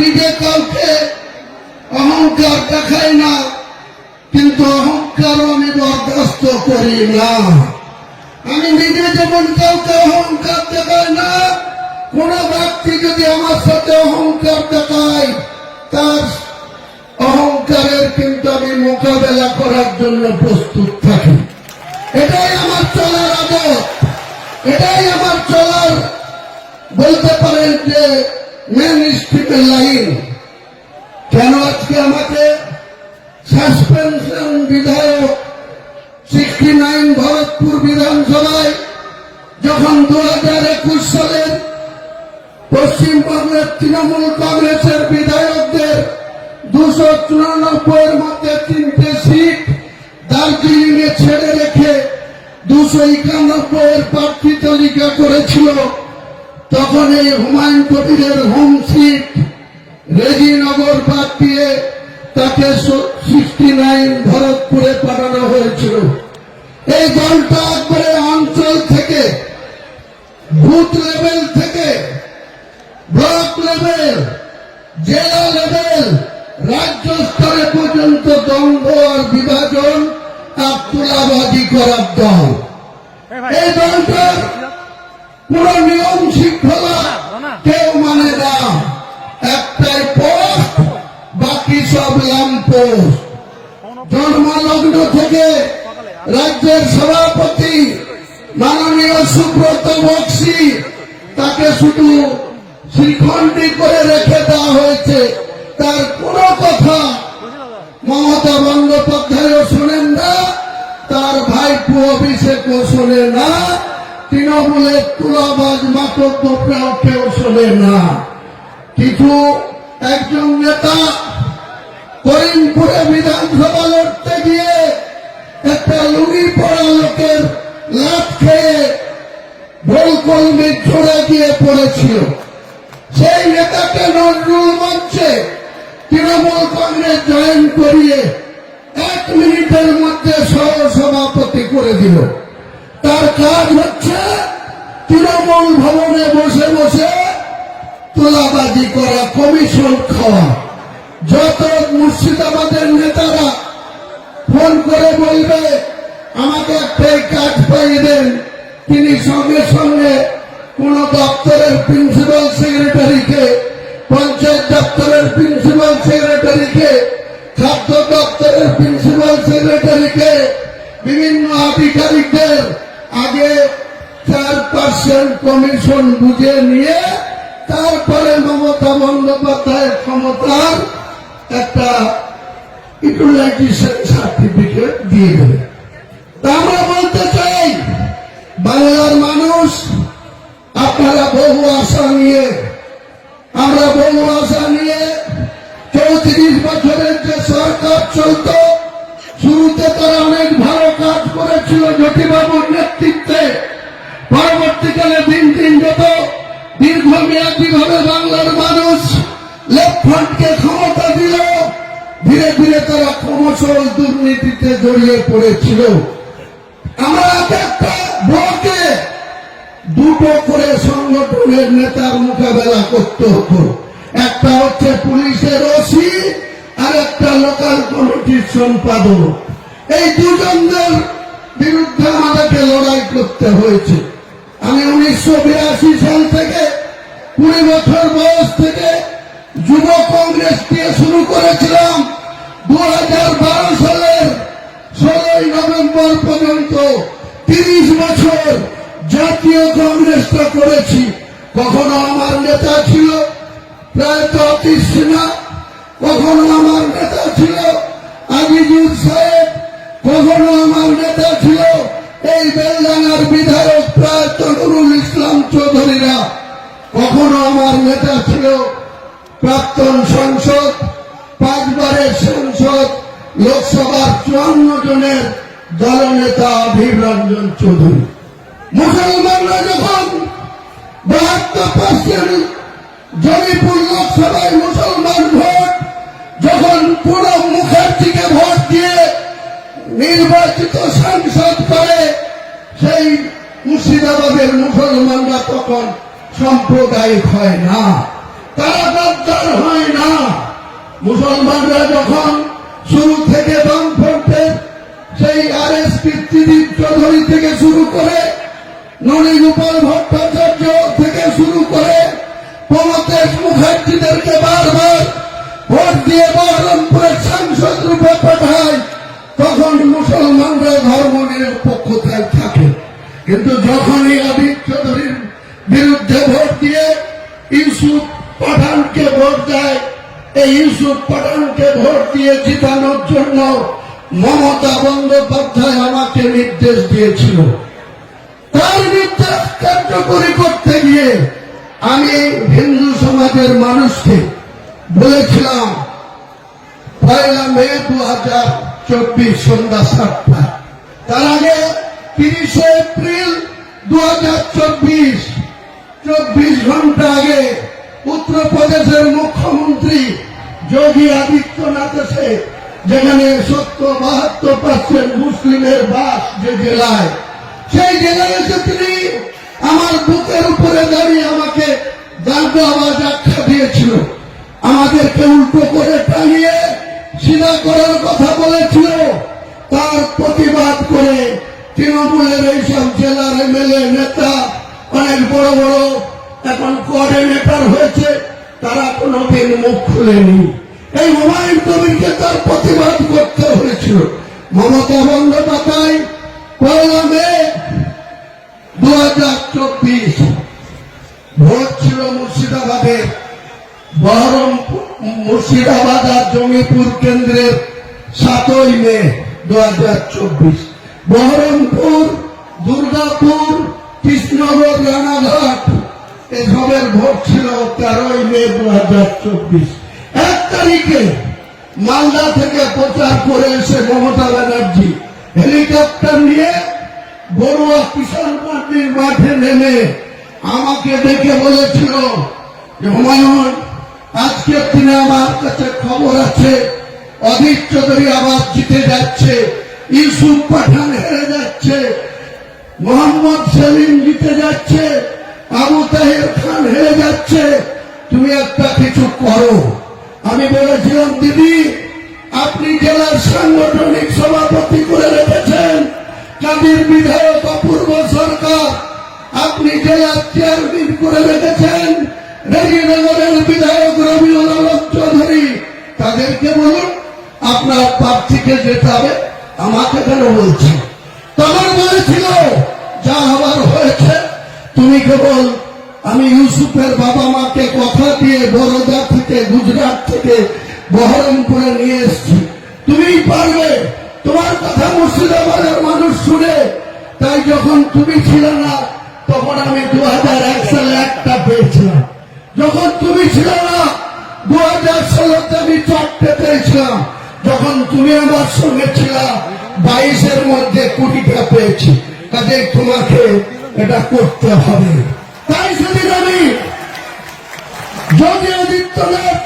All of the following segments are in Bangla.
নিজে কাউকে অহংকার দেখাই না, কিন্তু অহংকার আমি বরদাস্ত করি না। আমি নিজে যেমন কাউকে অহংকার দেখাই না, কোন ব্যক্তি যদি আমার সাথে অহংকার দেখায় তার অহংকারের কিন্তু আমি মোকাবেলা করার জন্য প্রস্তুত থাকি। এটাই আমার চলার আদত, এটাই আমার চলার বলতে পারেন যে মেন স্ট্রিমের লাইন। কেন আজকে আমাকে সাসপেনশন বিধায়ক 69 ভরতপুর বিধানসভায় যখন 2021 সালের পশ্চিমবঙ্গের তৃণমূল কংগ্রেসের বিধায়কদের 294 মধ্যে 3টে সিট দার্জিলিং এ ছেড়ে রেখে 291 প্রার্থী তালিকা করেছিল, তখন এই হুমায়ুন কবিরের হোম সিট রেজিনগর বাদ দিয়ে তাকে 69 ভরতপুরে পাঠানো হয়েছিল। এই দলটা একবারে অঞ্চল থেকে, বুথ লেভেল থেকে ব্লক লেভেল, জেলা লেভেল, রাজ্য স্তরে পর্যন্ত দ্বন্দ্ব আর বিভাজন আর তুলাবাজি করার দল। এই দলটার কোন নিয়ম শৃঙ্খলা কেউ মানে না, একটাই পোস্ট, বাকি সব ল্যাম্পোস্ট। জন্মলগ্ন থেকে রাজ্যের সভাপতি মাননীয় সুব্রত বক্সি, তাকে শুধু শ্রীখণ্ডী করে রেখে দেওয়া হয়েছে। তার কোন কথা মমতা বন্দ্যোপাধ্যায়ও শোনেন না, তার ভাইপো অভিষেকও শোনে না, তৃণমূলের তুলাবাজ মাতব্বররাও কেউ শোনে না। কিছু একজন নেতা করিমপুরে বিধানসভা লড়তে গিয়ে একটা লুঙ্গি পড়া লোকের লাফ খেয়ে ভোলকলমির ঝরে গিয়ে পড়েছিল। সেই নেতাকে নজরুল মঞ্চে তৃণমূল কংগ্রেস জয়েন করিয়ে 1 মিনিটের মধ্যে সহসভাপতি করে দিল। তার কাজ হচ্ছে তৃণমূল ভবনে বসে বসে তোলাবাজি করা, কমিশন খাওয়া। যত মুর্শিদাবাদের নেতারা ফোন করে বলবে আমাকে একটাই কাজ পাইয়ে দেন, তিনি সঙ্গে সঙ্গে কোন দপ্তরের প্রিন্সিপাল সেক্রেটারিকে, পঞ্চায়েত দপ্তরের প্রিন্সিপাল সেক্রেটারিকে, খাদ্য দপ্তরের প্রিন্সিপাল সেক্রেটারিকে, বিভিন্ন আধিকারিকদের আগে 4% কমিশন বুঝে নিয়ে তারপরে মমতা বন্দ্যোপাধ্যায়ের ক্ষমতার একটা ইউটিলাইজেশন সার্টিফিকেট দিয়ে দেবে। আমরা বলতে চাই, বাংলার মানুষ আপনারা বহু আশা নিয়ে, আমরা বহু আশা নিয়ে 34 বছরের যে সরকার চলত, শুরুতে তারা অনেক ভালো কাজ করেছিল জ্যোতিবাবুর নেতৃত্বে। পরবর্তীকালে দিন দিন যত দীর্ঘমেয়াদী ভাবে বাংলার মানুষ লেফট ফ্রন্টকে ক্ষমতা দিল, ধীরে ধীরে তারা ক্রমশ দুর্নীতিতে জড়িয়ে পড়েছিল। আমরা একটা ব্লকে 2টো করে সংগঠনের নেতার মোকাবেলা করতে হতো। একটা হচ্ছে পুলিশের ওসি, আর একটা লোকাল কমিটির সম্পাদক। এই দুজনদের বিরুদ্ধে আমাদেরকে লড়াই করতে হয়েছে। আমি 1982 সাল থেকে 20 বছর বয়স থেকে যুব কংগ্রেস দিয়ে শুরু করেছিলাম। 2012 সালের 16 নভেম্বর পর্যন্ত 30 বছর জাতীয় কংগ্রেসটা করেছি। কখনো আমার নেতা ছিল প্রয়াত অতীশ সিনহা, কখনো আমার নেতা ছিল আজিজুল সাহেব, কখনো আমার নেতা ছিল এই বেলডাঙ্গার বিধায়ক প্রয়াত নুরুল ইসলাম চৌধুরীরা, কখনো আমার নেতা ছিল প্রাক্তন সংসদ, 5 বারের সংসদ, লোকসভার 54 জনের দলনেতা অধীর রঞ্জন চৌধুরী। মুসলমানরা যখন 72% জমিপুর লোকসভায় মুসলমান ভোট, যখন প্রণব মুখার্জিকে ভোট দিয়ে নির্বাচিত সাংসদ করে, সেই মুর্শিদাবাদের মুসলমানরা তখন সাম্প্রদায়িক হয় না, তারা গদ্দার হয় না। মুসলমানরা যখন শুরু থেকে বামফ্রন্টের সেই RS ত্রিদীপ চৌধুরী থেকে শুরু করে ননীগোপাল ভট্টাচার্য থেকে শুরু করে প্রমথেশ মুখার্জীদেরকে বারবার ভোট দিয়ে বহরমপুরের সাংসদ রূপে পাঠায়, তখন মুসলমানরা ধর্ম নিরপেক্ষতায় থাকে। কিন্তু যখনই আবিদ চৌধুরীর বিরুদ্ধে ভোট দিয়ে ইউসুফ পাঠানকে ভোট দেয়, এই ইউসুফ পাঠানকে ভোট দিয়ে জিতানোর জন্য মমতা বন্দ্যোপাধ্যায় আমাকে নির্দেশ দিয়েছিল। তার নির্দেশ কার্যকরী করতে গিয়ে আমি হিন্দু সমাজের মানুষকে বলেছিলাম 1 মে 2024 সন্ধ্যা 7টা, তার আগে 30 এপ্রিল 2024 24 ঘন্টা আগে উত্তরপ্রদেশের মুখ্যমন্ত্রী যোগী আদিত্যনাথ এসে, যেখানে 72% মুসলিমের বাস যে জেলায়, সেই জেলায় এসে তিনি আমার বুকের উপরে দাঁড়িয়ে আমাকে দাঙ্গাবাজ আখ্যা দিয়েছিল, আমাদেরকে উল্টো করে টাঙিয়ে সিধা করার কথা বলেছিল। তার প্রতিবাদ করে তৃণমূলের এইসব জেলার MLA নেতা, অনেক বড় বড় এখন কোঅর্ডিনেটর হয়েছে, তারা কোনোদিন মুখ খুলেনি। এই হুমায়ুন কবিরকে তার প্রতিবাদ করতে হয়েছিল। মমতা বন্দ্যোপাধ্যায় 1 মে 2024 ভোট ছিল মুর্শিদাবাদে, বহরমপুর, মুর্শিদাবাদ আর জঙ্গিপুর কেন্দ্রের 7 মে 2024, বহরমপুর, দুর্গাপুর, কৃষ্ণনগর, রানাঘাট এসবের ভোট ছিল 13 মে 2024। 1 তারিখে মালদা থেকে প্রচার করে এসে মমতা ব্যানার্জি হেলিকপ্টার নিয়ে বড়ুয়া কিষাণ পার্টির মাঠে নেমে আমাকে ডেকে বলেছিল যে হুমায়ুন, আজকের দিনে আমার কাছে খবর আছে অধীর চৌধুরী আবার জিতে যাচ্ছে, ইউসুফ পাঠান হেরে যাচ্ছে, মোহাম্মদ সেলিম জিতে যাচ্ছে, আবু তাহের খান হেরে যাচ্ছে, তুমি একটা কিছু করো। আমি বলেছিলাম, দিদি আপনি জেলার সাংগঠনিক সভাপতি করে রেখেছেন কাদির বিধায়ক অপূর্ব সরকার, আপনি জেলার চেয়ারম্যান করে রেখেছেন রেজিনগরের বিধায়ক রবিউল আলম চৌধুরী, তাদেরকে বলুন আপনার প্রার্থীকে জেতাবে, আমাকে কেন বলছেন? তখন বলেছিল যা হবার হয়েছে, তুমি কেবল, আমি ইউসুফের বাবা মাকে কথা দিয়ে বরোদা থেকে, গুজরাট থেকে বহরমপুরে নিয়ে এসছি, তুমিই পারবে, তোমার কথা মুর্শিদাবাদের মানুষ শুনে। তাই যখন তুমি ছিলে না তখন আমি 2001 সালে একটা পেয়েছিলাম, যখন তুমি ছিলে না 2016 আমি 4টে পেয়েছিলাম, যখন তুমি আমার সঙ্গে ছিলা 22-এর মধ্যে 20টা পেয়েছি। কাজে তোমাকে এটা করতে হবে। তাই সেদিন আমি যোগী আদিত্যনাথ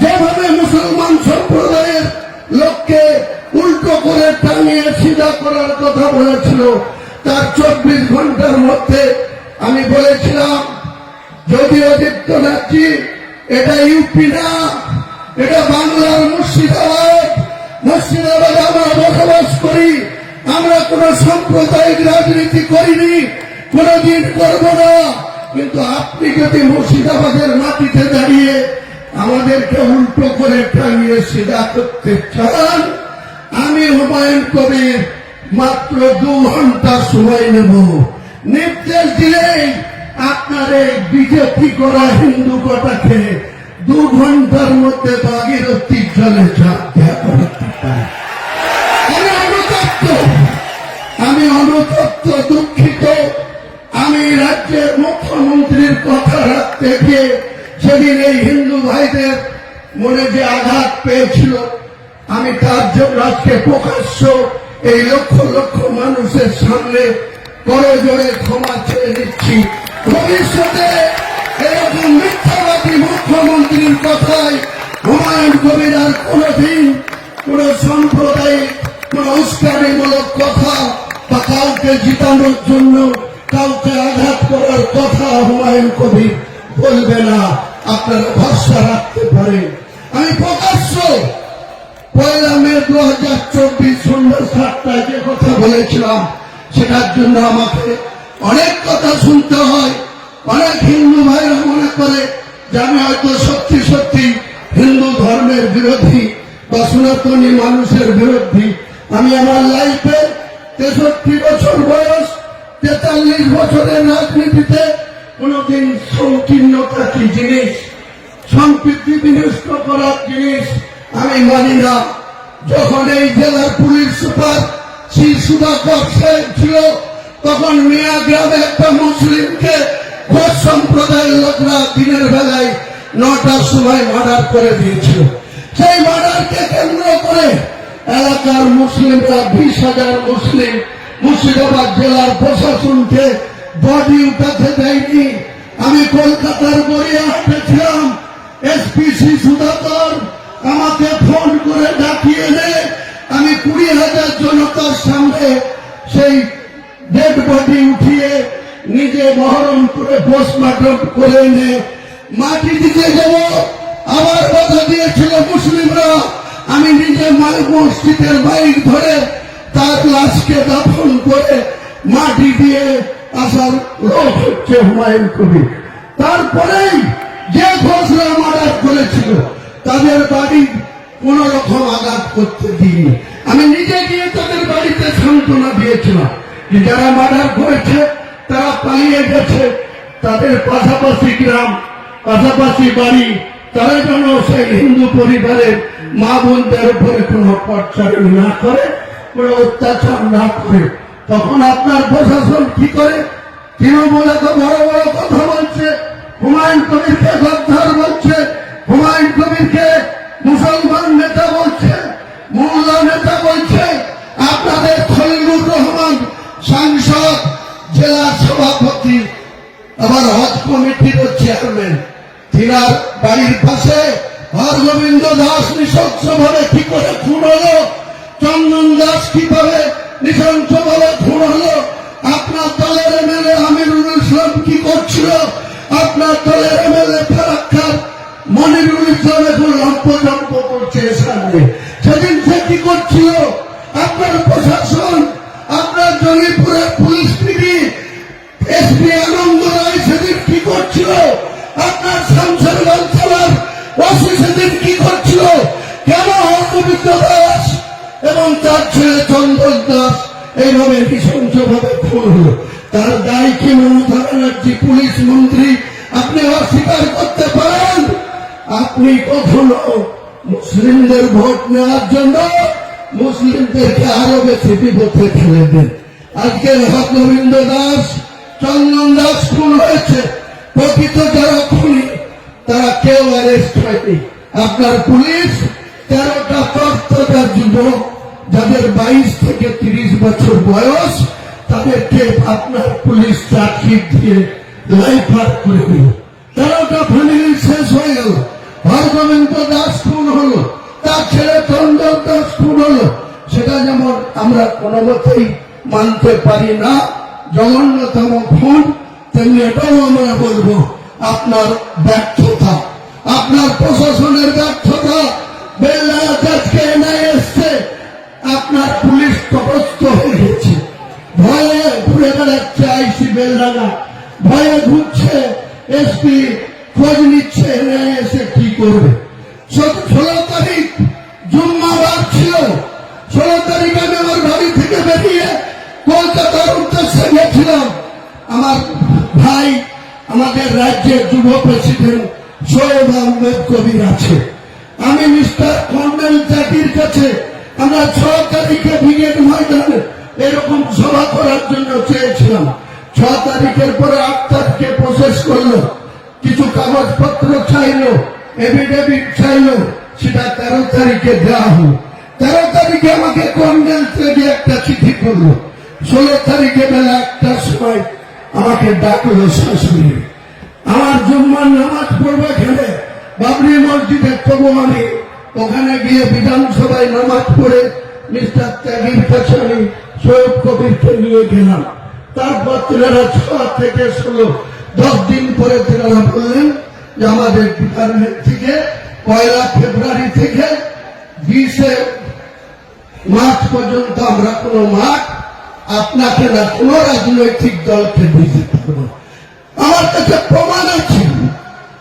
যেভাবে মুসলমান সম্প্রদায়ের লোককে উল্টো করে টাঙিয়ে সিধা করার কথা বলেছিল, তার 24 ঘন্টার মধ্যে আমি বলেছিলাম যোগী আদিত্যনাথজি, এটা ইউপি না, এটা বাংলার মুর্শিদাবাদ। মুর্শিদাবাদে আমরা বসবাস করি, আমরা কোন সাম্প্রদায়িক রাজনীতি করিনি, কোনদিন করব না। কিন্তু আপনি যদি মুর্শিদাবাদের মাটিতে দাঁড়িয়ে আমাদেরকে উল্টো করে টাঙিয়ে সিধা করতে চান, আমি হুমায়ুন কবির মাত্র 2 ঘন্টা সময় নেব। নির্দেশ দিলেই আপনার এই বিজেপি করা হিন্দু কটাকে 2 ঘন্টার মধ্যে ভাগীরথী জলে ঝাঁপ দেওয়া করতে পারে। আমি অনুতপ্ত, দুঃখিত। আমি রাজ্যের মুখ্যমন্ত্রীর কথা রাখতে গিয়ে সেদিন এই হিন্দু ভাইদের মনে যে আঘাত পেয়েছিল, আমি তার জন্য আজকে প্রকাশ্য এই লক্ষ লক্ষ মানুষের সামনে করজোড়ে ক্ষমা চেয়ে নিচ্ছি। ভবিষ্যতে এরকম মিথ্যাবাদী মুখ্যমন্ত্রীর কথায় হুমায়ুন কবির আর কোনদিন কোন সাম্প্রদায়িক, কোন উস্কানিমূলক কথা বা কাউকে জিতানোর জন্য কাউকে আঘাত করার কথা হুমায়ুন কবির বলবে না। আপনারা ভরসা রাখতে পারেন। আমি প্রকাশ্য 1 মে 2024 সন্ধ্যা 7টায় যে কথা বলেছিলাম সেটার জন্য আমাকে অনেক কথা শুনতে হয়। অনেক হিন্দু ভাইরা মনে করে যে আমি হয়তো সত্যি সত্যি হিন্দু ধর্মের বিরোধী বা সনাতনী মানুষের বিরোধী। আমি আমার লাইফে 63 বছর বয়স, 43 বছরের রাজনীতিতে কোনদিন সংকীর্ণতা কি জিনিস, সম্প্রীতি বিনষ্ট করার জিনিস আমি মানি না। যখন এই জেলার পুলিশ সুপার শ্রী সুধাকর সাহেব ছিল, তখন মিয়া গ্রামে একটা মুসলিমকে ঘোষ সম্প্রদায়ের লোকরা দিনের বেলায় 9টার সময় মার্ডার করে দিয়েছিল। সেই মার্ডারকে কেন্দ্র করে এলাকার মুসলিমরা 20,000 মুসলিম মুর্শিদাবাদ জেলার প্রশাসনকে বডি উঠাতে দেয়নি। আমি কলকাতার গড়িয়াহাটে ছিলাম, এসপিসি সুধাকর আমাকে ফোন করে ডাকিয়ে এনে আমি 20,000 জনতার সামনে সেই ডেড বডি উঠিয়ে নিজে বহরমপুরে পোস্টমর্টম করে এনে মাটি দিতে যাব। আমার বাধা দিয়েছিল মুসলিমরা। আমি নিজে মসজিদের বাইক ধরে তার লাশকে দাফন করে মাটি দিয়ে আসার লোক হচ্ছে হুমায়ুন কবির। তারপরেই যে ঘোষরা মার্ডার করেছিল তাদের বাড়ি কোন রকম আঘাত করতে দিইনি। আমি নিজে গিয়ে তাদের বাড়িতে সান্ত্বনা দিয়েছিলাম যে যারা মার্ডার করেছে তারা পালিয়ে গেছে, তাদের পাশাপাশি গ্রাম, পাশাপাশি বাড়ি, তারা যেন সেই হিন্দু পরিবারের মা বোনদের উপরে কোনো পটচারণ না করে, কোনো অত্যাচার না করে। তখন আপনার প্রশাসন কি করে? তৃণমূল এত বড় বড় কথা বলছে, হুমায়ুন কবিরকে গদ্দার বলছে, হুমায়ুন কবিরকে মুসলমান নেতা বলছে, মোল্লা নেতা বলছে। আপনাদের খলিলুর রহমান সাংসদ, জেলা সভাপতি, আবার হজ কমিটির চেয়ারম্যান, তিনার বাড়ির পাশে হরগোবিন্দ দাস নৃশংসভাবে কি করে খুন হলো, চন্দন দাস কিভাবে নৃশংসভাবে খুন হলো, আপনার দলের এমএলএ আমিরুল ইসলাম কি করছিল, আপনার দলের এমএলএ ফারাক্কার মনিরুল ইসলাম এখন লম্পজম্প করছে সামনে, সেদিন সে কি করছিল? আপনার প্রশাসন, আপনার জঙ্গিপুরের পুলিশ পিডি এসপি আনন্দ রায় সেদিন কি করছিল? আপনার শামশেরগঞ্জ জেলার ওসি সেদিন কি করছিল? কেন হরগোবিন্দ দাস এবং তার ছেলে চন্দন দাস এইভাবে নৃশংসভাবে খুন হলো? তার দায় কি মমতা ব্যানার্জি পুলিশ মন্ত্রী আপনি অস্বীকার করতে পারেন? আপনি কখনো মুসলিমদের ভোট নেওয়ার জন্য মুসলিমদেরকে আরো বেশি বিপদে ফেলে দেন। আজকে হরগোবিন্দ দাস, চন্দন দাস খুন হয়েছে, প্রকৃত যারা খুনি তারা কেউ অ্যারেস্ট হয়নি। আপনার পুলিশ 13টা তর্কদার যুবক যাদের 22 থেকে 30 বছর বয়স, তাদেরকে আপনার পুলিশ চাকরি দিয়ে লাইফ আউট করে দিল। 13টা ফ্যামিলি শেষ হয়ে গেল। হরগোবিন্দ দাস খুন হলো, তার ছেলে চন্দন দাস খুন হলো। সেটা যেমন আমরা কোনো মতেই মানতে পারি না, জঘন্যতম খুন, তেমনি এটাও আমরা বলবো আপনার ব্যর্থতা, আপনার প্রশাসনের ব্যর্থতা। বেলডাঙ্গা আজকে এনআই এসছে, আপনার পুলিশ তটস্থ হয়ে গেছে, ভয়ে ঘুরে বেড়াচ্ছে আইসি বেলডাঙ্গা, ভয়ে ঘুরছে, এসপি খোঁজ নিচ্ছে এনআই এসে কি করবে। 16 তারিখ জুম্মাবার ছিল, 16 তারিখ আমি আমার বাড়ি থেকে বেরিয়ে কলকাতার উদ্দেশ্যে গেছিলাম। আমার ভাই, আমাদের রাজ্যের যুব প্রেসিডেন্ট সৈয়দ আহমেদ কবির আছে, আমি মিস্টার কর্নেল জাকির কাছে আমরা 6 তারিখে ব্রিগেড ময়দানে এরকম সভা করার জন্য চেয়েছিলাম। 6 তারিখের পরে 8 তারিখে প্রসেস করলো, কিছু কাগজপত্র চাইলো, এফিডেভিট চাইলো, সেটা 13 তারিখে দেওয়া হলো। 13 তারিখে আমাকে কর্নেল থেকে একটা চিঠি করলো। 16 তারিখে বেলা 1টার সময় আমাকে ডাকলো শাশুড়ি। আমার জুম্মার নামাজ পড়বে খেলে বাবরি মসজিদে, তবু আমি ওখানে গিয়ে বিধানসভায় নামাজ পড়ে মিস্টার ত্যাগীর কাছে আমি সৈয়দ কবিরকে নিয়ে গেলাম। তারপর তেনারা 6 থেকে 16 10 দিন পরে তেনারা বললেন যে আমাদের ডিপার্টমেন্ট থেকে 1 ফেব্রুয়ারি থেকে 20 মার্চ পর্যন্ত আমরা কোনো মাঠ আপনাকে না কোন রাজনৈতিক দলকে দিতে পারবো। আমার কাছে প্রমাণ আছে।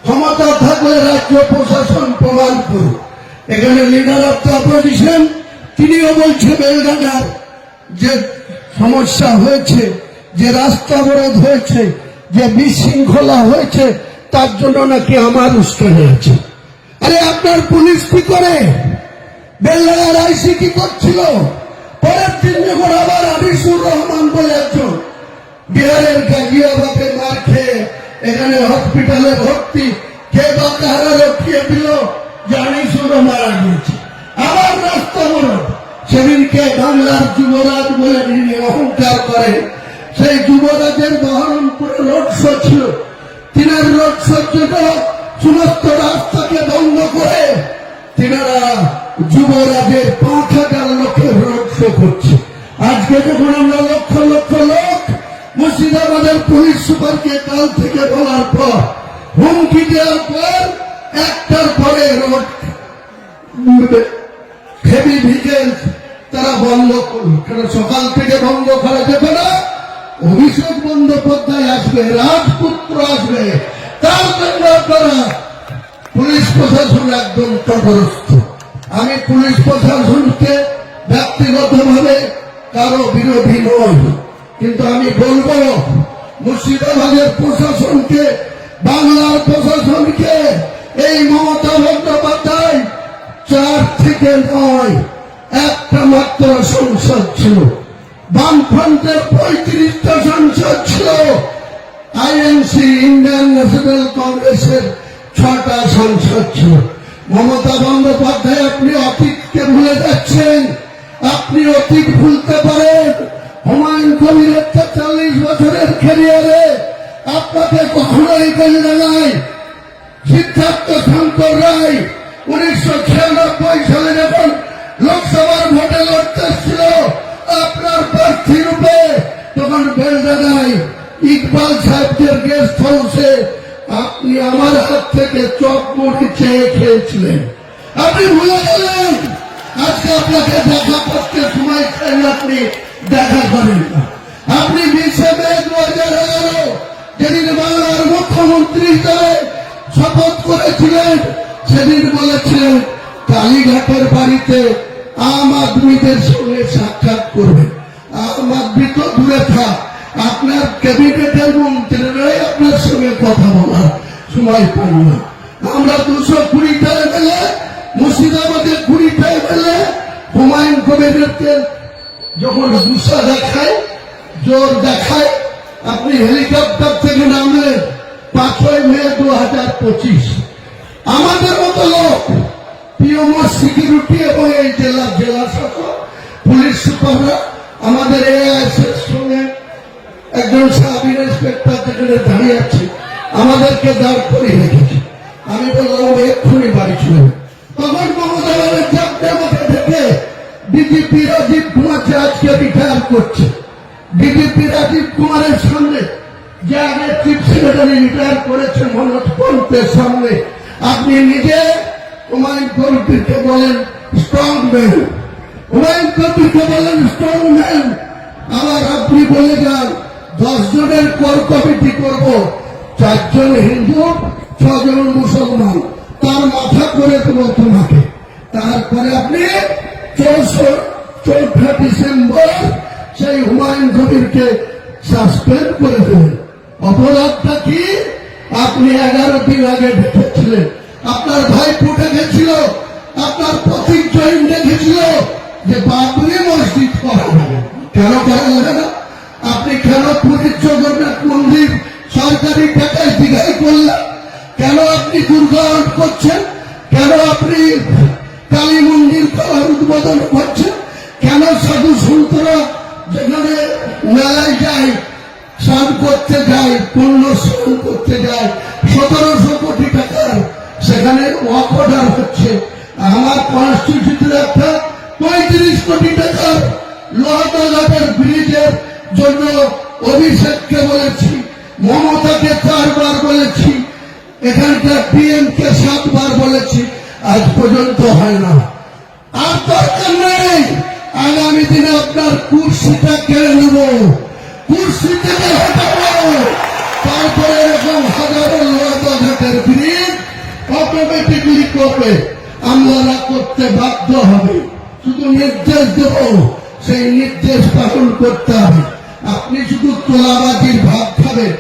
ক্ষমতা থাকলে রাজ্য প্রশাসন প্রমাণ করুক। এখানে লিডার অফ দ্য অপোজিশন তিনিও বলছে বেলডাঙ্গার যে সমস্যা হয়েছে, যে রাস্তা অবরোধ হয়েছে, যে বিশৃঙ্খলা হয়েছে, তার জন্য নাকি আমার উস্কানি আছে। আরে আপনার পুলিশ কি করে? বেলডাঙ্গার আইসি কি করছিল? পরের দিন যখন আবার আনিসুর রহমান বলে একজন বিহারের গাজিয়াবাদে মার খেয়ে এখানে হসপিটালে ভর্তি, কে বা কাহারা রক্ষিয়ে দিল যে আনিসুর মারা গিয়েছে, আবার রাস্তা অবরোধ। সেদিনকে বাংলার যুবরাজ বলে যিনি অহংকার করে, সেই যুবরাজের বহরমপুরে রোড শো ছিল। তিনার রোড শোর জন্য সমস্ত রাস্তাকে বন্ধ করে তিনারা যুবরাজের 5,000 লোকের রোড শো করছে। আজকে যখন আমরা লক্ষ লক্ষ লোক মুর্শিদাবাদের পুলিশ সুপারকে কাল থেকে বলার পর, হুমকি দেওয়ার পর, একটার পরে রোড হেভি ভিকেন্স তারা বন্ধ করল। কারণ সকাল থেকে বন্ধ করা যাবে না। অভিষেক বন্দ্যোপাধ্যায় আসবে, রাজপুত্র আসবে, তার জন্য আপনারা পুলিশ প্রশাসন একদম তটস্থ। আমি পুলিশ প্রশাসনকে ব্যক্তিগতভাবে কারো বিরোধী নই, কিন্তু আমি বলবো মুর্শিদাবাদের প্রশাসনকে, বাংলার প্রশাসনকে, এই মমতা বন্দ্যোপাধ্যায় 4 থেকে 9 একটা মাত্র সংসদ ছিল, বামফ্রন্টের 35টা সংসদ ছিল, আইএনসি ইন্ডিয়ান ন্যাশনাল কংগ্রেসের 6টা সংসদ ছিল। মমতা বন্দ্যোপাধ্যায়, আপনি অতীতকে ভুলে যাচ্ছেন। আপনি অতীত ভুলতে পারেন। হুমায়ুন কবিরের 40 বছরের ক্যারিয়ারে আপনাকে কখনোই বেলডাঙ্গায় সিদ্ধার্থ শঙ্কর রায় 1996 সালে যখন লোকসভার ভোটে লড়তে ছিল আপনার প্রার্থী রূপে, তখন বেলডাঙ্গায় ইকবাল সাহেবের গেস্ট হাউসে আপনি আমার হাত থেকে চপ মুড়ি চেয়ে খেয়েছিলেন। আপনি ভুলে গেলেন। আজকে আপনাকে দেখা করতে সময় চাই, আপনি দেখা করেন না। আপনি 20 মে 2011 যেদিন বাংলার মুখ্যমন্ত্রী হিসেবে শপথ করেছিলেন, সেদিন বলেছিলেন কালীঘাটের বাড়িতে আম আদমিদের সঙ্গে সাক্ষাৎ করবেন। আম আদমি তো দূরে থাক, আপনার ক্যাবিনেটের মন্ত্রীরাই আপনার সঙ্গে কথা বলার সময় পান না। আমরা 220টা এমএলএ, মুর্শিদাবাদে 20টা এমএলএ হুমায়ুন কবিরকে যখন গুসা দেখায়, জোর দেখায়, আপনি হেলিকপ্টার থেকে নামলেন 5 মে 2025। আমাদের মতো লোক পিএমও সিকিউরিটি এবং এই জেলা শাসক পুলিশ সুপাররা আমাদের এআইএসের সঙ্গে একজন সাব ইন্সপেক্টর যেখানে দাঁড়িয়ে আছে, আমাদেরকে দাঁড় করে রেখেছে। আমি বললাম এক্ষুনি বাড়ি চলে। তখন মমতা ব্যানার্জি আমাকে দেখে ডিজিপি রাজীব কুমার যে আজকে রিটায়ার করছে, ডিজিপি রাজীব কুমারের সামনে, যে আগে চিফ সেক্রেটারি রিটায়ার করেছে মনোজ পন্থের সামনে, আপনি নিজে হুমায়ুন কবিরকে বলেন স্ট্রং ম্যান, হুমায়ুন কবিরকে বলেন স্ট্রং ম্যান। আবার আপনি বলে যান 10 জনের কোর কমিটি করব, 4 জন হিন্দু, 6 জন মুসলমান, তার মাথা করে দেবো তোমাকে। তারপরে আপনি 4 ডিসেম্বর সেই হুমায়ুন কবিরকে সাসপেন্ড করে দেবেন। অপরাধটা কি? আপনি 11 দিন আগে দেখেছিলেন, আপনার ভাই ফুটে গেছিল, আপনার প্রতীক জৈন দেখেছিল যে বাবরি মসজিদ করা যাবে। কেন করা যাবে না? আপনি কেন পুরীর জগন্নাথ মন্দির সরকারি টাকায় দিঘাই করলেন? কেন আপনি দুর্গায়ন করছেন? কেন আপনি কালী মন্দির করার উদ্বোধন করছেন? কেন সাধু সন্তরা যেখানে মেলায় যায়, স্নান করতে যায়, পুণ্য স্নান করতে যায়, 1700 কোটি টাকার সেখানে ওয়াক অর্ডার হচ্ছে। আমার কনস্টিটিউশনের একটা 35 কোটি টাকার লোহাঘাটের ব্রিজের জন্য অভিষেককে বলেছি, মমতাকে 4 বার বলেছি, এখানকার পিএম কে 7 বার বলেছি। আজ পর্যন্ত হয় না। আর দরকার নেই, আগামী দিনে আপনার কুর্সিটা কেড়ে নেব, কুর্সি থেকে হটাবো, তারপরে এরকম হাজারো লোহাঘাটের ব্রিজ অটোমেটিকলি করবে, আমরা করতে বাধ্য হবে। শুধু নির্দেশ দেব, সেই নির্দেশ পালন করতে হবে। আপনি শুধু তোলাবাজির ভাগ খাবেন,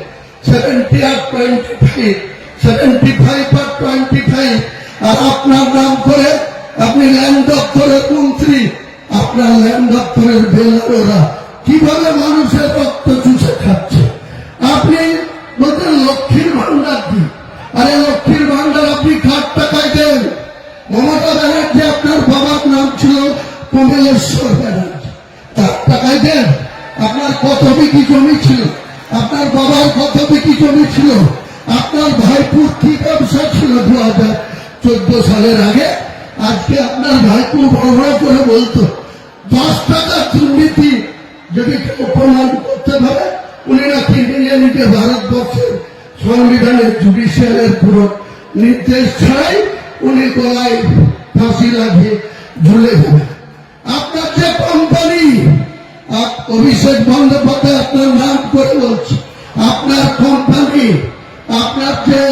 70 আর 25, 75 আর 25, আর আপনার নাম করে আপনি ল্যান্ড দপ্তরের মন্ত্রী, আপনার ল্যান্ড দপ্তরের বেলারোরা কিভাবে মানুষের রক্ত চুষে খাচ্ছে। আপনি বলতেন লক্ষ্মীর ভান্ডার কি, আরে লক্ষ্মীর ভান্ডার আপনি কার টাকায় দেন? মমতা ব্যানার্জি আপনার বাবার নাম ছিল কমলেশ্বর ব্যানার্জি, তার টাকায় দেন? আপনার কত বিঘি জমি ছিল? আপনার বাবার কত বিঘি জমি ছিল? আপনার ভাইপুর কি ব্যবসা ছিল 2014 সালের আগে? আজকে আপনার ভাইপুর বড় বড় করে বলতো 10 টাকা দুর্নীতি যদি কেউ প্রমাণ করতে পারে, উনি নাকি নিয়ে নিতে ভারতবর্ষের সংবিধানের জুডিশিয়ালের পুরো নির্দেশ ছাড়াই উনি গলায় ফাঁসি লাগিয়ে ঝুলে যাবেন। আপনার যে কোম্পানি, অভিষেক বন্দ্যোপাধ্যায় আপনার নাম করে বলছে, আপনার কোম্পানি, আপনার যে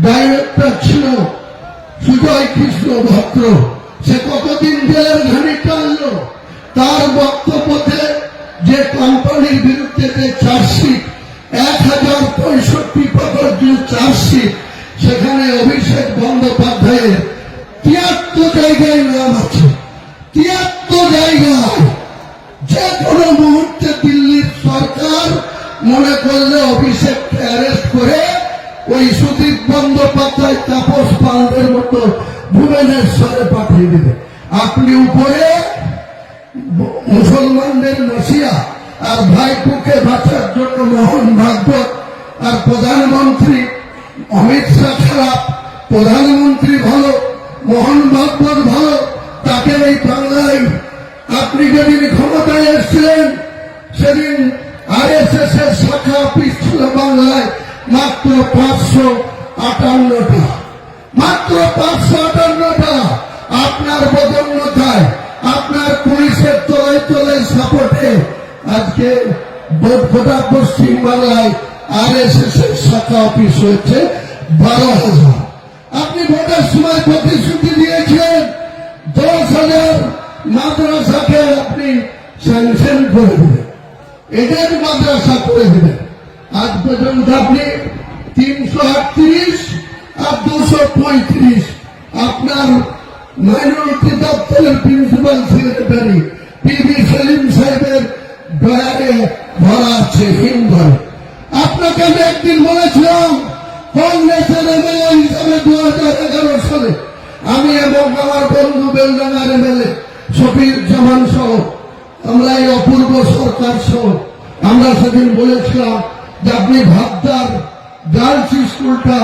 ডাইরেক্টর ছিল সুজয় কৃষ্ণ ভদ্র, সে কতদিন জেলের ঘানি টানলো? তার বক্তব্যতে যে কোম্পানির বিরুদ্ধে যে চার্জশিট, 1065 পাতার যে চার্জশিট, সেখানে অভিষেক বন্দ্যোপাধ্যায়ের 73 জায়গায় নাম আছে। 73 জায়গায় যে কোনো মুহূর্তে দিল্লির সরকার মনে করলে অভিষেককে অ্যারেস্ট করে ওই সুদীপ বন্দ্যোপাধ্যায়, তাপস পালদের মতো ভুবনেশ্বরে পাঠিয়ে দেবে। আপনি উপরে মুসলমানদের মসিয়া আর ভাইপুকে বাঁচার জন্য মোহন ভাগবত আর প্রধানমন্ত্রী অমিত শাহ খারাপ, প্রধানমন্ত্রী ভালো, মোহন ভাগবত ভালো, তাকে এই বাংলায় আপনি যেদিন ক্ষমতায় এসেছিলেন সেদিন RSS এর শাখা অফিস ছিল বাংলায় মাত্র 558টা, মাত্র 558টা। আপনার বদন্যতায়, আপনার পুলিশের তলায় তলায় সাপোর্টে আজকে গোটা পশ্চিম বাংলায় RSS এর শাখা অফিস হয়েছে 12,000। আপনি ভোটের সময় প্রতিশ্রুতি দিয়েছিলেন 10,000 মাদ্রাসাকে আপনি স্যাংশন করে দেবেন, এদের মাদ্রাসা করে দেবেন। আজ পর্যন্ত আপনি 338 আর 235 আপনার মাইনরিটি দপ্তরের প্রিন্সিপাল সেক্রেটারি PV সেলিম সাহেবের ডয়ারে ভরা আছে হিমঘরে। আপনাকে আমি একদিন বলেছিলাম কংগ্রেসের MLA হিসাবে 2011 সালে আমি এবং আমার বন্ধু বেলডাঙ্গার MLA শফির জামান সহ আমরা এই অপূর্ব সরকার সহ আমরা সেদিন বলেছিলাম যে আপনি ভাবদার গার্লস স্কুলটা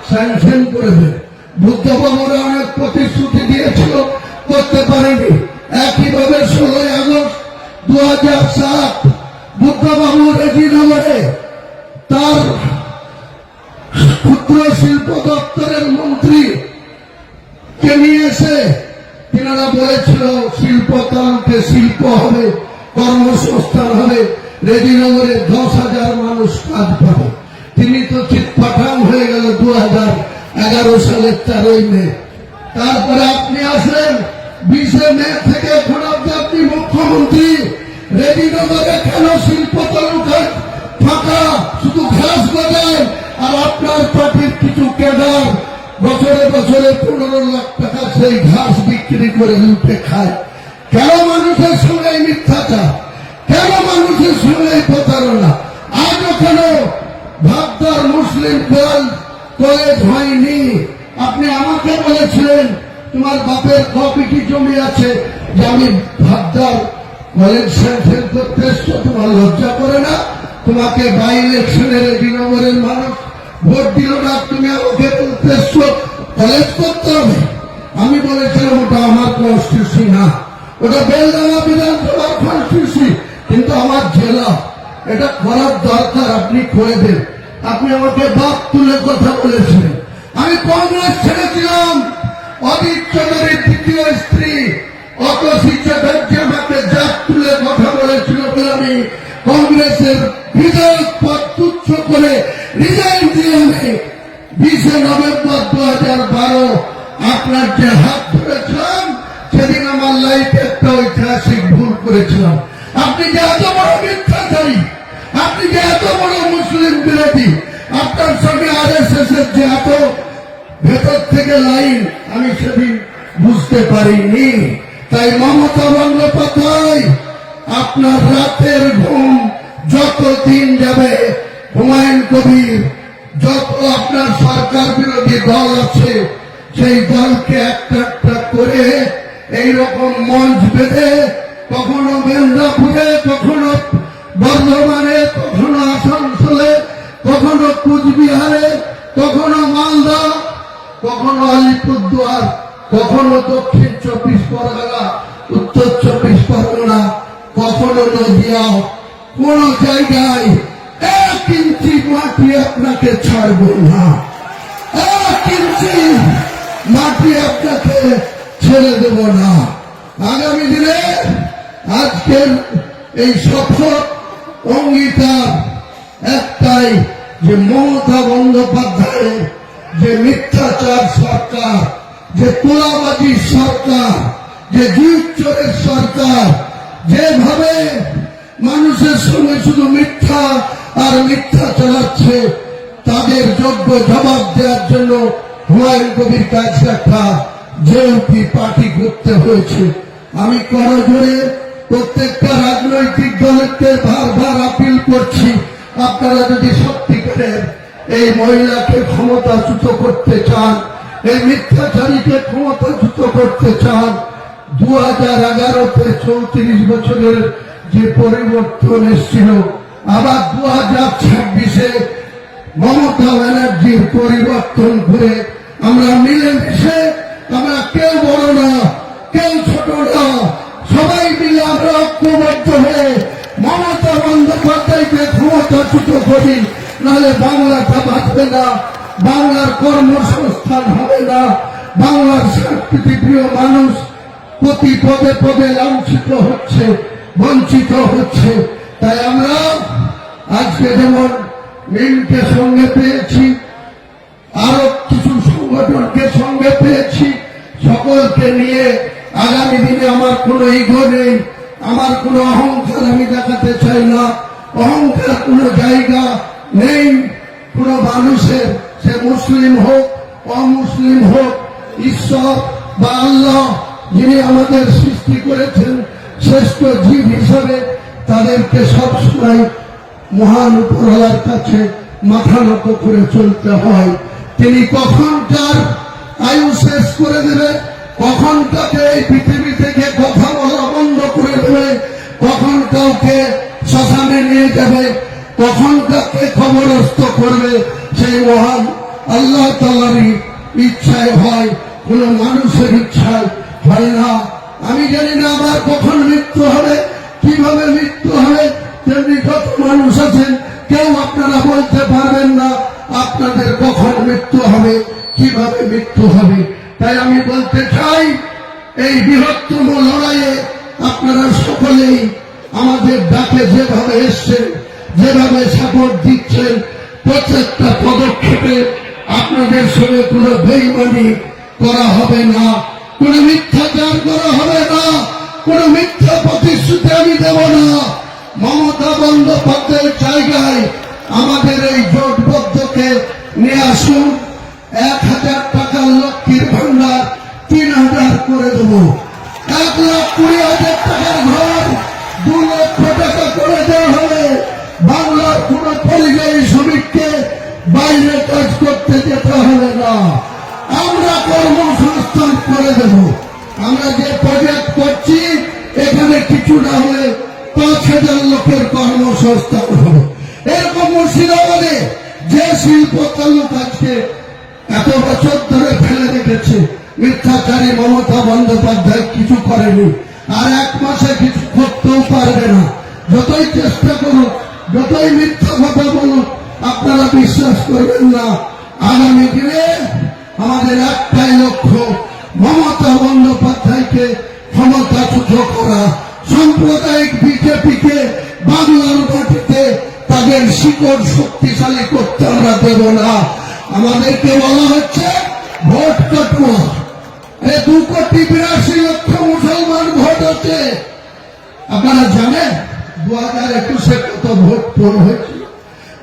স্যাংশন করে দেন। বুদ্ধবাবুরা অনেক প্রতিশ্রুতি দিয়েছিল, করতে পারেনি। একইভাবে 16 আগস্ট 2007 বুদ্ধবাবু রেজিনগরে তার ক্ষুদ্র শিল্প দপ্তরের মন্ত্রী কে নিয়ে এসে তিনারা বলেছিল শিল্পকারকে শিল্প হবে, কর্মসংস্থান হবে, রেজিনগরে 10,000 মানুষ কাজ পাবে। তিনি তো চিৎপাঠান হয়ে গেল 2011 সালের 4 মে। তারপরে আপনি আসলেন 20 মে থেকে এখন অব্দি আপনি মুখ্যমন্ত্রী। রেজিনগরে কেন শিল্প তালুকায় ফাঁকা, শুধু ঘাস গজায়, আর আপনার পার্টির কিছু ক্যাডার বছরে বছরে 15 লাখ টাকা সেই ঘাস বিক্রি করে লুটে খায়। কেন মানুষের সঙ্গে মিথ্যাচার, কেন মানুষের সঙ্গে প্রতারণা? আজও কেন ভাবদার মুসলিম কলেজ হয়নি? আপনি আমাকে বলেছিলেন তোমার বাপের কপিটি জমি আছে, যে আমি ভাবদার কলেজ স্যাংশন করতে এসছো, তোমার লজ্জা করে না? তোমাকে বাই ইলেকশনের রেজিনগরের মানুষ ভোট দিল না, তুমি আমাকে বলতে এসছো কলেজ করতে হবে? আমি বলেছিলাম ওটা আমার কনস্টিটিউশন না, ওটা বেলডাঙ্গা বিধানসভার কনস্টিটিউশন, কিন্তু আমার জেলা, এটা করার দরকার, আপনি করে দেন। আপনি আমাকে বাপ তুলে কথা বলেছিলেন। আমি কংগ্রেস ছেড়েছিলাম, অদিত চৌধুরীর দ্বিতীয় স্ত্রী অতসী চ্যাটার্জি আমাকে জাত তুলে কথা বলেছিল বলে আমি কংগ্রেসের বিধায়ক পদ তুচ্ছ করে রিজাইন দিয়ে আমি 20 নভেম্বর 2012 আপনার যে হাত ধরেছিলাম সেদিন আমার লাইফে একটা ঐতিহাসিক ভুল করেছিলাম। আপনি যে এত বড় মিথ্যাচারী, আপনি যে এত বড় মুসলিম বিরোধী, আপনার সঙ্গে RSS এর যে এত ভেতর থেকে লাইন আমি সেদিন বুঝতে পারিনি। তাই মমতা বন্দ্যোপাধ্যায় আপনার রাতের ঘুম যত দিন যাবে, হুমায়ুন কবির যত আপনার সরকার বিরোধী দল আছে সেই দলকে একটা একটা করে এইরকম মঞ্চ বেঁধে কখনো মেদিনীপুরে, কখনো বর্ধমানে, কখনো আসানসোলে, কখনো কুচবিহারে, কখনো মালদা, কখনো আলিপুরদুয়ার, কখনো দক্ষিণ 24 পরগনা, উত্তর 24 পরগনা, কখনো নদিয়া, কোন জায়গায় 1 ইঞ্চি মাটি আপনাকে ছাড়ব না, 1 ইঞ্চি মাটি আপনাকে ছেড়ে দেব না। আগামী দিনে আজকের এই শপথ অঙ্গীকার একটাই, যে মমতা বন্দ্যোপাধ্যায়ের যে মিথ্যাচার সরকার, যে তোলাবাজি সরকার, যে জুইচোরের সরকার, যেভাবে মানুষের সঙ্গে শুধু মিথ্যা আর মিথ্যা চালাচ্ছে, তাদের যোগ্য জবাব দেওয়ার জন্য হুমায়ুন কবির কাছে একটা জেএমপি পার্টি করতে হয়েছে। আমি করজোড়ে প্রত্যেকটা রাজনৈতিক দলকে বারবার আপিল করছি, আপনারা যদি সত্যিকারের এই মহিলাকে ক্ষমতাচ্যুত করতে চান, এই মিথ্যাচারীকে ক্ষমতাচ্যুত করতে চান, 2011-তে 34 বছরের যে পরিবর্তন এসেছিল, আবার 2026-এ মমতা ব্যানার্জির পরিবর্তন করে আমরা মিলেমিশে, আমরা কেউ বড় না, কেউ ছোট না, সবাই মিলে আমরা ঐক্যবদ্ধ হয়ে মমতা বন্দ্যোপাধ্যায়কে ক্ষমতাচ্যুত করি। নাহলে বাংলাটা বাঁচবে না, বাংলার কর্মসংস্থান হবে না, বাংলার সংস্কৃতিপ্রিয় মানুষ প্রতি পদে পদে লাঞ্ছিত হচ্ছে, বঞ্চিত হচ্ছে। তাই আমরা আজকে যেমন মিলকে সঙ্গে পেয়েছি, আরো কিছু সংগঠনকে সঙ্গে পেয়েছি, সকলকে নিয়ে আগামী দিনে আমার কোনো ইগো নেই, আমার কোনো অহংকার আমি দেখাতে চাই না, অহংকার কোনো জায়গা নেই কোনো মানুষের, সে মুসলিম হোক অমুসলিম হোক, ঈশ্বর বা আল্লাহ যিনি আমাদের সৃষ্টি করেছেন শ্রেষ্ঠ জীব হিসাবে, তাদেরকে সবসময় মহান উপরওয়ালার কাছে মাথা নত করে চলতে হয়। তিনি কখন তার আয়ু শেষ করে দেবে, কখন তাকে এই পৃথিবী থেকে কথা বলা বন্ধ করে দেবে, কখন কাউকে শ্মশানে নিয়ে যাবে, কখন তাকে খবরস্থ করবে, সেই মহান আল্লাহ তাআলারই ইচ্ছায় হয়, কোন মানুষের ইচ্ছায় হয় না। আমি জানি না আমার কখন মৃত্যু হবে, কিভাবে মৃত্যু হবে, তেমনি কত মানুষ আছেন কেউ আপনারা বলতে পারবেন না আপনাদের কখন মৃত্যু হবে, কিভাবে মৃত্যু হবে। তাই আমি বলতে চাই, এই বৃহত্তম লড়াইয়ে আপনারা সকলেই আমাদের ডাকে যেভাবে এসছেন, যেভাবে সাপোর্ট দিচ্ছেন, প্রত্যেকটা পদক্ষেপে আপনাদের সঙ্গে কোনো বেইমানি করা হবে না, কোনো মিথ্যাচার করা হবে না, কোনো মিথ্যা প্রতিশ্রুতি আমি দেব না। মমতা বন্দ্যোপাধ্যায়ের জায়গায় আমাদের এই জোটবদ্ধকে নিয়ে আসুন, 1000 টাকার লক্ষ্মীর ভান্ডার 3000 করে দেব, 1,20,000 টাকার ঘর 2 লক্ষ টাকা করে দেওয়া হবে। বাংলার কোন পরিযায়ী শ্রমিককে বাইরে কাজ করতে যেতে হবে না, আমরা কর্মসংস্থান করে দেব। আমরা যে প্রজেক্ট করছি এখানে কিছু না হলে 5,000 লোকের কর্মসংস্থান হবে। এরকম মুর্শিদাবাদে যে শিল্প তালুক আজকে এত বছর ধরে ফেলে রেখেছে, মিথ্যাচারী মমতা বন্দ্যোপাধ্যায় কিছু করেনি, আর 1 মাসে কিছু করতেও পারবে না। যতই চেষ্টা করুক, যতই মিথ্যা কথা বলুক, আপনারা বিশ্বাস করবেন না। আগামী দিনে আমাদের একটাই লক্ষ্য, মমতা বন্দ্যোপাধ্যায়কে ক্ষমতাচ্যুত করা, সাম্প্রদায়িক বিজেপিকে বাংলার মাটিতে তাদের শিকড় শক্তিশালী করতে আমরা দেব না। আমাদেরকে বলা হচ্ছে ভোট কাটুয়া। 2,82,00,000 মুসলমান ভোট আছে। আপনারা জানেন 2021-এ কত ভোট পোল হয়েছিল?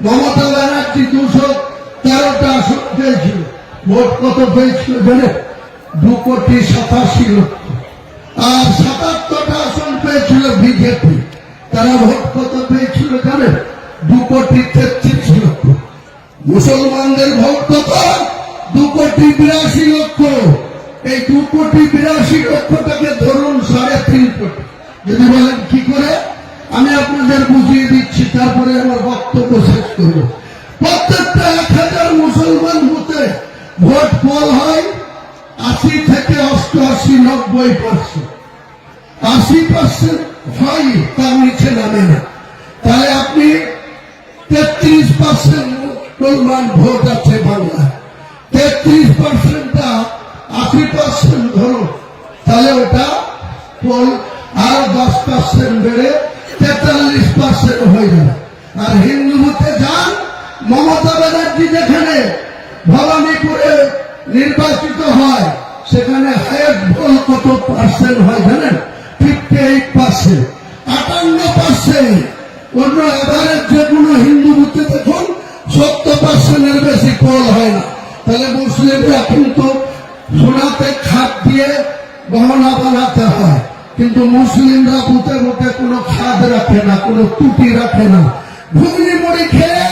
মমতা ব্যানার্জি 213টা আসন পেয়েছিল। ভোট কত পেয়েছিল জানেন? 2,87,00,000। আর 77টা আসন পেয়েছিল বিজেপি। তারা ভোট কত পেয়েছিল জানেন? 2,33,00,000। মুসলমানদের ভোট কত? 2,82,00,000। এই 2,82,00,000টাকে ধরুন 3.5 কোটি। যদি বলেন কি করে, আমি আপনাদের বুঝিয়ে দিচ্ছি, তারপরে আমার বক্তব্য শেষ করব। প্রত্যেকটা 1,000 মুসলমান বুথে ভোট পোল হয় 80 থেকে 88, 90%। 80% হয়, তার নিচে নামে না। তাহলে আপনি 33% মুসলমান ভোট আছে বাংলায়। 33%টা 80% ধরুন, তাহলে ওটা পোল আরো 10% বেড়ে 43% হয়ে যাবে। আর হিন্দু বুথে যান, মমতা ব্যানার্জি যেখানে ভবানীপুরে নির্বাচিত হয়, সেখানে হাইয়েস্ট ভোট কত পার্সেন্ট হয় জানেন? 58%। 58%। অন্য এভারেজ যে কোনো হিন্দু বুথে দেখুন 70%-এর বেশি পোল হয় না। তাহলে মুসলিমরা কিন্তু সোনাতে খাদ দিয়ে গহনা বানাতে হয়, কিন্তু মুসলিমরা বুথে বুথে কোনো খাদ রাখে না, কোনো ত্রুটি রাখে না। ঘুগনি মুড়ি খেয়ে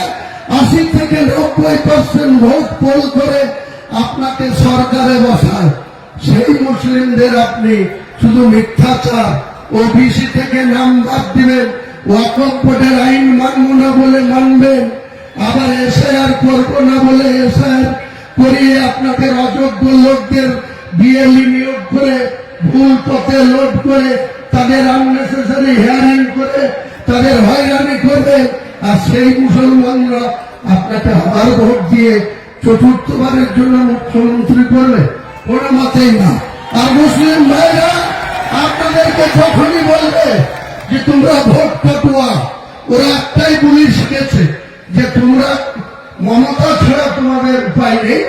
80 থেকে 90% ভোট পোল করে আপনাকে সরকারে বসায়। সেই মুসলিমদের আপনি শুধু মিথ্যাচার, ওবিসি থেকে নাম বাদ দিবেন, ওয়াকফ বোর্ডের আইন মানব না বলে মানবেন, আবার এসআইআর করবো না বলে এসআইআর করিয়ে আপনাদের অযোগ্য লোকদের বিএলই নিয়োগ করে ভুল পথে লোড করে তাদের আননেসেসারি হিয়ারিং করে তাদের হয়রানি করবে। আর সেই মুসলমানরা আপনাকে আবার ভোট দিয়ে চতুর্থবারের জন্য মুখ্যমন্ত্রী করবে? কোনো মতেই না। আর মুসলিম ভাইরা আপনাদেরকে যখনই বলবে যে তোমরা ভোট কাটুয়া, ওরা একটাই বুলি শিখেছে যে তোমরা মমতা ছাড়া তোমাদের উপায় নেই,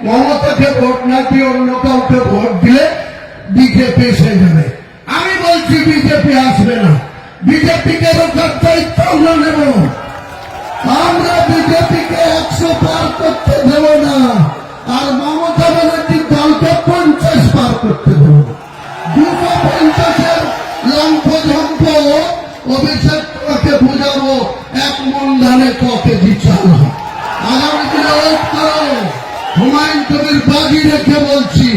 মমতাকে ভোট না দিয়ে অন্য কাউকে ভোট দিলে বিজেপি এসে যাবে। আমি বলছি বিজেপি আসবে না। বিজেপিকে রোখার দায়িত্ব আমরা নেব। আমরা বিজেপিকে 100 পার করতে দেব না। আর মমতা ব্যানার্জির দলকে 50 পার করতে দেব। 250-এর লম্ফঝম্প অভিষেককে বুঝাবো 1 মন ধানে ক কেজি চাল হয়। আগামী দিনে ঐক্য করো। হুমায়ুন কবির বাজি রেখে বলছি,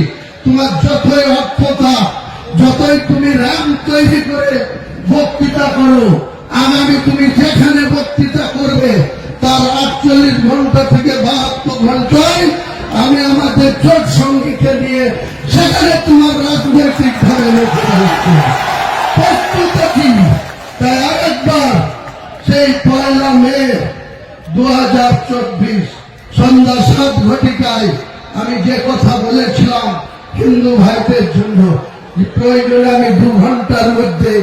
তোমার যতই অর্থতা, যতই তুমি র্যাম তৈরি করে বক্তৃতা করো, আগামী তুমি যেখানে বক্তৃতা করবে তার 48 ঘন্টা থেকে 72 ঘন্টায় আমি আমাদের জোট সঙ্গীকে নিয়ে সেখানে তোমার রাজনৈতিক ভাবে প্রস্তুত আছি। তাই আরেকবার সেই 1 মে 2024 সন্ধ্যা 7 ঘটিকায় আমি যে কথা বলেছিলাম হিন্দু ভাইদের জন্য, প্রয়োজনে আমি 2 ঘন্টার মধ্যে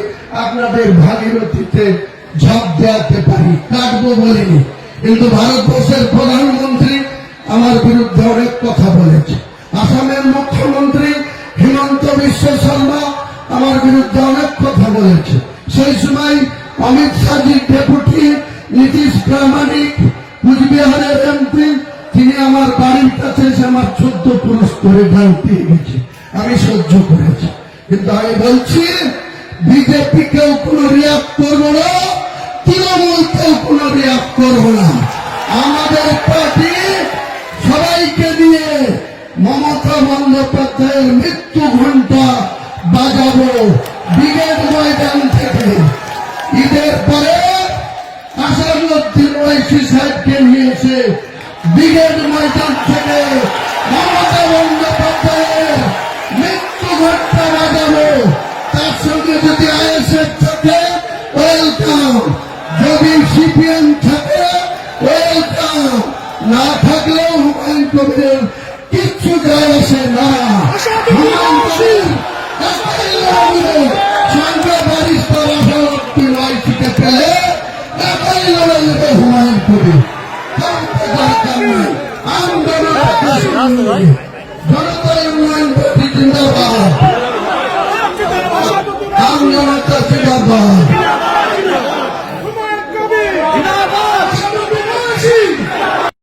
আপনাদের ভাগীরথীতে ঝাঁপ দেওয়াতে পারি, কাটবো বলিনি। কিন্তু ভারতবর্ষের প্রধানমন্ত্রী আমার বিরুদ্ধে অনেক কথা বলেছে। আসামের মুখ্যমন্ত্রী হিমন্ত বিশ্ব শর্মা আমার বিরুদ্ধে অনেক কথা বলেছে। সেই সময় অমিত শাহজির ডেপুটি নীতিশ প্রামাণিক কুচবিহারের এমপি, তিনি আমার বাড়ির কাছে এসে আমার 14 পুরুষ করে গান দিয়ে গেছে। আমি সহ্য করেছি। কিন্তু আমি বলছি বিজেপিকেও কোনো রিয়াক্ট করবো না, তৃণমূলকেও কোনো রিয়াক্ট করবো না। আমাদের পার্টি সবাইকে দিয়ে মমতা বন্দ্যোপাধ্যায়ের মৃত্যু ঘন্টা বাজাবো ব্রিগেড ময়দান থেকে। ঈদের পরে আসাদুদ্দিন ওয়াইসি সাহেবকে নিয়েছে ব্রিগেড ময়দান থেকে মমতা বন্দ্যোপাধ্যায়ের মৃত্যু ঘন্টা বাজাবো। তার সঙ্গে যদি আইএসএফ থাকে ওয়েলকাম, যদি সিপিএম থাকে ওয়েলকাম, না থাকলেও হুমায়ুন কবিরের কিচ্ছু যায় আসে না। পেলে একাই লড়াই হবে হুমায়ুন কবির। কাউকে দরকার নাই। জনতা ইউনিয়ন পার্টি জিন্দাবাদ। জনতা জিন্দাবাদ।